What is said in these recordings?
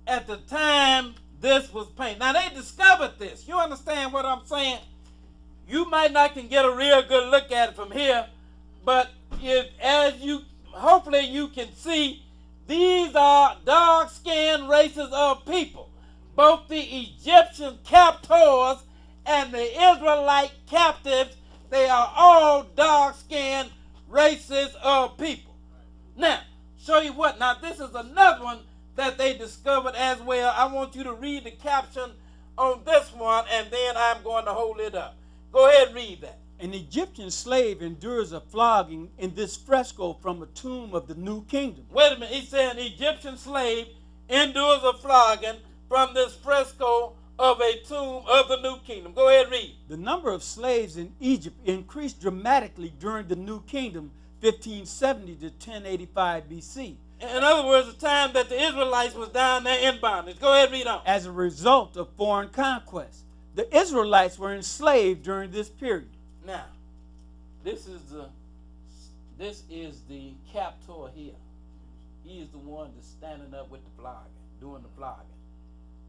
at the time this was painted. Now, they discovered this. You understand what I'm saying? You might not can get a real good look at it from here, but hopefully you can see, these are dark-skinned races of people. Both the Egyptian captors and the Israelite captives, they are all dark-skinned races of people. Now, show you what. Now, this is another one that they discovered as well. I want you to read the caption on this one, and then I'm going to hold it up. Go ahead and read that. An Egyptian slave endures a flogging in this fresco from a tomb of the New Kingdom. Wait a minute. He said an Egyptian slave endures a flogging from this fresco of a tomb of the New Kingdom. Go ahead and read. The number of slaves in Egypt increased dramatically during the New Kingdom, 1570 to 1085 BC. In other words, the time that the Israelites was down there in bondage. Go ahead and read on. As a result of foreign conquest, the Israelites were enslaved during this period. Now, this is the captor here. He is the one that's standing up with the flogging, doing the flogging.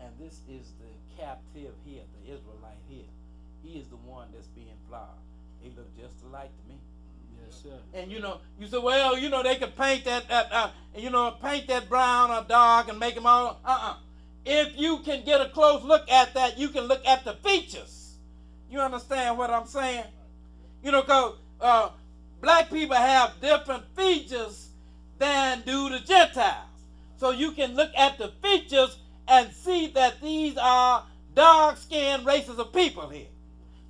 And this is the captive here, the Israelite here. He is the one that's being flogged. He looked just alike to me. Yes, sir. And you say, well, they could paint paint that brown or dark and make them all. If you can get a close look at that, you can look at the features. You understand what I'm saying? Because black people have different features than do the Gentiles. So you can look at the features and see that these are dark-skinned races of people here.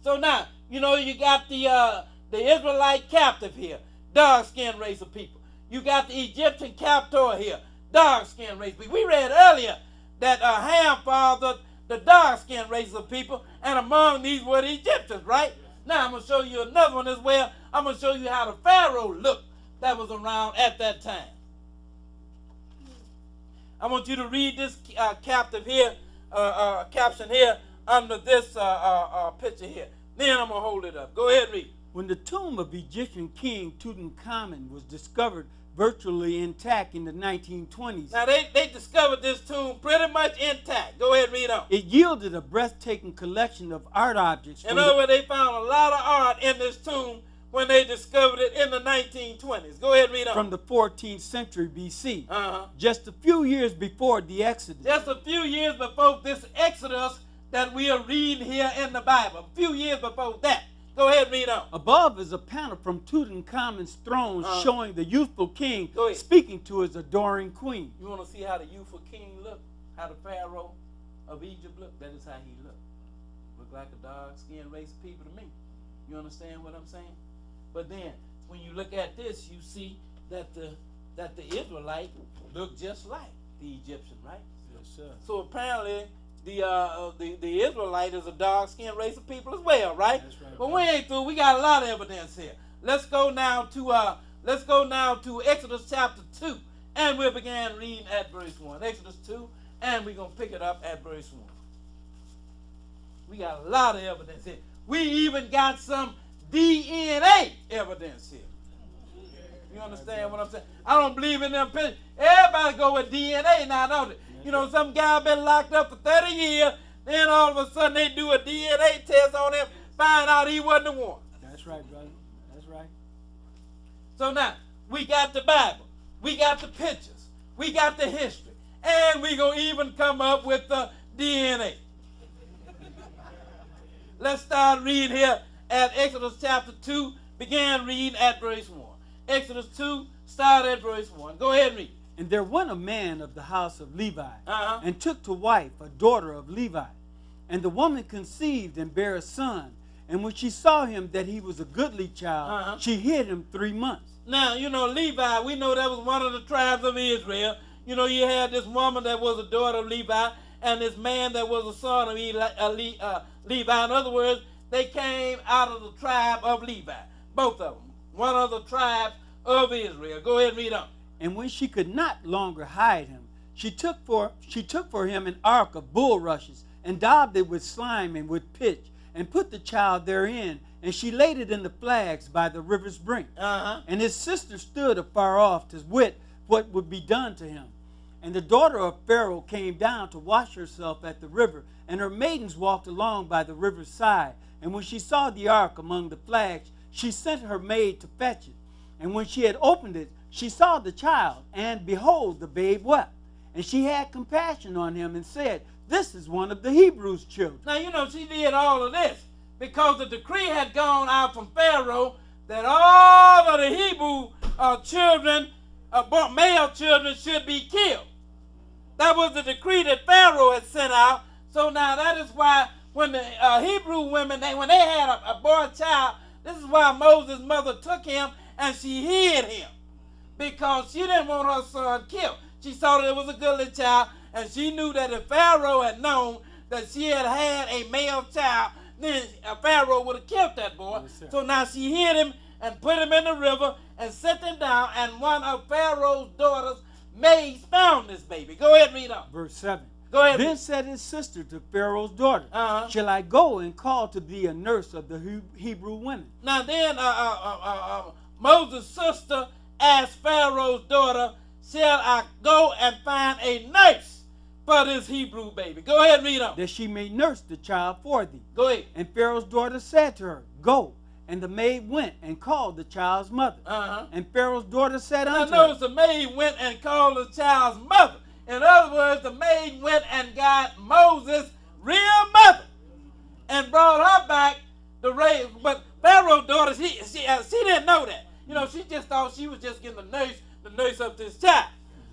So now, you got the Israelite captive here, dark-skinned race of people. You got the Egyptian captor here, dark-skinned race of people. We read earlier that Ham fathered the dark-skinned races of people, and among these were the Egyptians, right? Now I'm going to show you another one as well. I'm going to show you how the Pharaoh looked that was around at that time. I want you to read this caption here under this picture here. Then I'm going to hold it up. Go ahead and read. When the tomb of Egyptian king Tutankhamun was discovered virtually intact in the 1920s. Now they discovered this tomb pretty much intact. Go ahead and read on. It yielded a breathtaking collection of art objects. In other words, they found a lot of art in this tomb when they discovered it in the 1920s. Go ahead and read on. From the 14th century BC. Just a few years before the Exodus. Just a few years before this Exodus that we are reading here in the Bible. A few years before that. Go ahead and read on. Above is a panel from Tutankhamen's throne showing the youthful king speaking to his adoring queen. You want to see how the youthful king looked? How the Pharaoh of Egypt looked? That is how he looked. Looked like a dark-skinned race of people to me. You understand what I'm saying? But then, when you look at this, you see that the Israelite looked just like the Egyptian, right? Yes, sir. So apparently, the Israelite is a dark-skinned race of people as well, right? That's right. But we ain't through. We got a lot of evidence here. Let's go now to Exodus chapter 2, and we'll begin reading at verse 1. Exodus 2, and we're gonna pick it up at verse 1. We got a lot of evidence here. We even got some DNA evidence here. You understand what I'm saying? I don't believe in them pictures. Everybody go with DNA now, don't they? Some guy been locked up for 30 years, then all of a sudden they do a DNA test on him, find out he wasn't the one. That's right, brother. That's right. So now, we got the Bible, we got the pictures, we got the history, and we gonna even come up with the DNA. Let's start reading here at Exodus chapter 2, begin reading at verse 1. Exodus 2, start at verse 1. Go ahead and read. And there went a man of the house of Levi, and took to wife a daughter of Levi. And the woman conceived and bare a son. And when she saw him that he was a goodly child, she hid him 3 months. Now, Levi, we know that was one of the tribes of Israel. You had this woman that was a daughter of Levi, and this man that was a son of Levi. In other words, they came out of the tribe of Levi. Both of them. One of the tribes of Israel. Go ahead and read on. And when she could not longer hide him, she took for him an ark of bulrushes, and daubed it with slime and with pitch, and put the child therein, and she laid it in the flags by the river's brink. And his sister stood afar off to wit what would be done to him. And the daughter of Pharaoh came down to wash herself at the river, and her maidens walked along by the river's side. And when she saw the ark among the flags, she sent her maid to fetch it. And when she had opened it, she saw the child, and behold, the babe wept. And she had compassion on him and said, "This is one of the Hebrews' children." Now, she did all of this because the decree had gone out from Pharaoh that all of the Hebrew children, male children, should be killed. That was the decree that Pharaoh had sent out. So now that is why when the Hebrew women, when they had a boy child, this is why Moses' mother took him and she hid him. Because she didn't want her son killed. She saw that it was a goodly child, and she knew that if Pharaoh had known that she had a male child, then Pharaoh would have killed that boy. Yes, so now she hid him and put him in the river and set him down, and one of Pharaoh's daughters' maids found this baby. Go ahead and read on. Verse 7. Go ahead. Then said his sister to Pharaoh's daughter, "Shall I go and call to thee a nurse of the Hebrew women?" Now then Moses' sister asked Pharaoh's daughter, "Shall I go and find a nurse for this Hebrew baby?" Go ahead and read on. "That she may nurse the child for thee." Go ahead. And Pharaoh's daughter said to her, "Go." And the maid went and called the child's mother. And Pharaoh's daughter said unto her. Now notice the maid went and called the child's mother. In other words, the maid went and got Moses' real mother and brought her back to raise. But Pharaoh's daughter, she didn't know that. She just thought she was just getting the nurse of this child.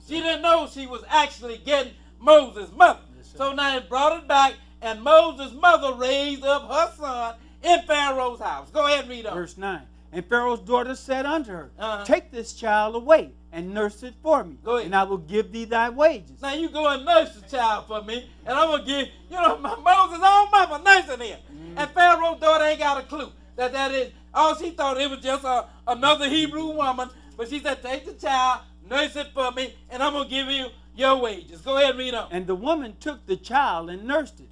She didn't know she was actually getting Moses' mother. So now they brought it back, and Moses' mother raised up her son in Pharaoh's house. Go ahead and read on. Verse 9. And Pharaoh's daughter said unto her, "Take this child away and nurse it for me, and I will give thee thy wages." Now you go and nurse the child for me, and I'm going to give, Moses' own mama nursing him. And Pharaoh's daughter ain't got a clue that is. All she thought it was just another Hebrew woman, but she said, "Take the child, nurse it for me, and I'm going to give you your wages." Go ahead and read on. And the woman took the child and nursed it,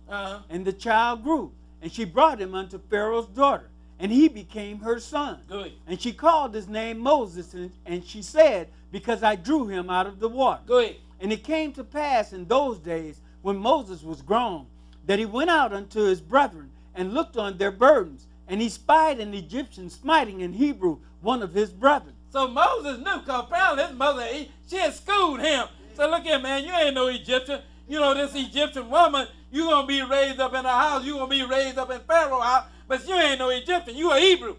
and the child grew. And she brought him unto Pharaoh's daughter, and he became her son. Good. And she called his name Moses, and she said, "Because I drew him out of the water." Good. And it came to pass in those days, when Moses was grown, that he went out unto his brethren, and looked on their burdens. And he spied an Egyptian smiting in Hebrew one of his brethren. So Moses knew, because apparently his mother, she had schooled him. So look here, man, you ain't no Egyptian. This Egyptian woman, you're going to be raised up in her house. You're going to be raised up in Pharaoh's house. But you ain't no Egyptian. You a Hebrew.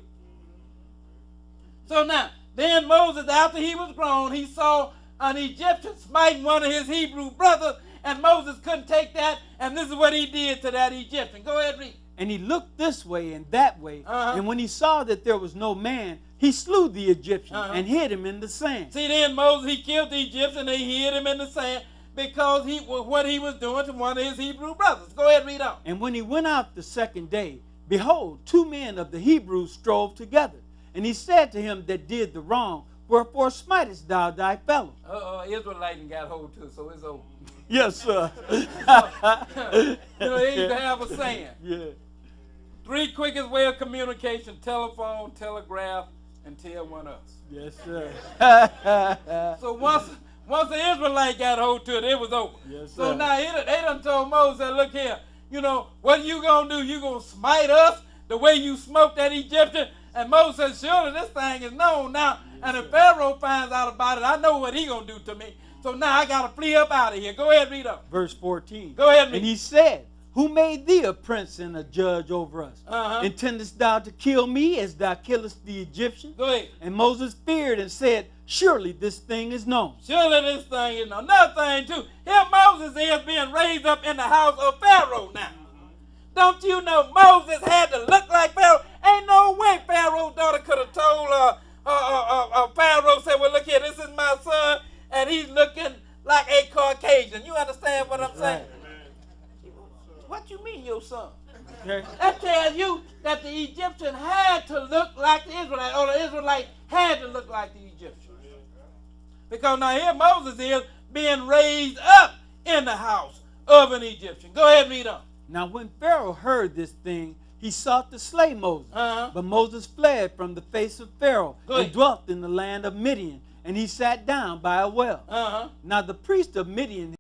So now, then Moses, after he was grown, he saw an Egyptian smiting one of his Hebrew brothers. And Moses couldn't take that. And this is what he did to that Egyptian. Go ahead, read. And he looked this way and that way. And when he saw that there was no man, he slew the Egyptian and hid him in the sand. See, then Moses, he killed the Egyptian and he hid him in the sand, because what he was doing to one of his Hebrew brothers. Go ahead and read on. And when he went out the second day, behold, 2 men of the Hebrews strove together. And he said to him that did the wrong, "Wherefore smitest thou thy fellow?" Israelite got hold to it, so it's over. Yes, sir. They used to have a saying. Yeah. 3 quickest way of communication: telephone, telegraph, and tell one us. Yes, sir. So once the Israelite got hold to it, it was over. Yes, sir. So now they done told Moses, "Look here, what you gonna do? You gonna smite us the way you smoked that Egyptian?" And Moses said, "Surely this thing is known now, and if Pharaoh finds out about it, I know what he gonna do to me. So now I gotta flee up out of here." Go ahead and read up. Verse 14. Go ahead and read. And he said, "Who made thee a prince and a judge over us? Intendest thou to kill me as thou killest the Egyptian?" Go ahead. And Moses feared and said, "Surely this thing is known." Surely this thing is known. Another thing too, here Moses is being raised up in the house of Pharaoh now. Don't you know Moses had to look like Pharaoh? Ain't no way Pharaoh's daughter could have told Pharaoh, said, "Well, look here, this is my son, and he's looking like a Caucasian." You understand what I'm saying? What you mean, your son? That tells you that the Egyptian had to look like the Israelite, or the Israelite had to look like the Egyptian. Because now here Moses is being raised up in the house of an Egyptian. Go ahead and read on. Now when Pharaoh heard this thing, he sought to slay Moses. But Moses fled from the face of Pharaoh and dwelt in the land of Midian. and he sat down by a well. Now the priest of Midian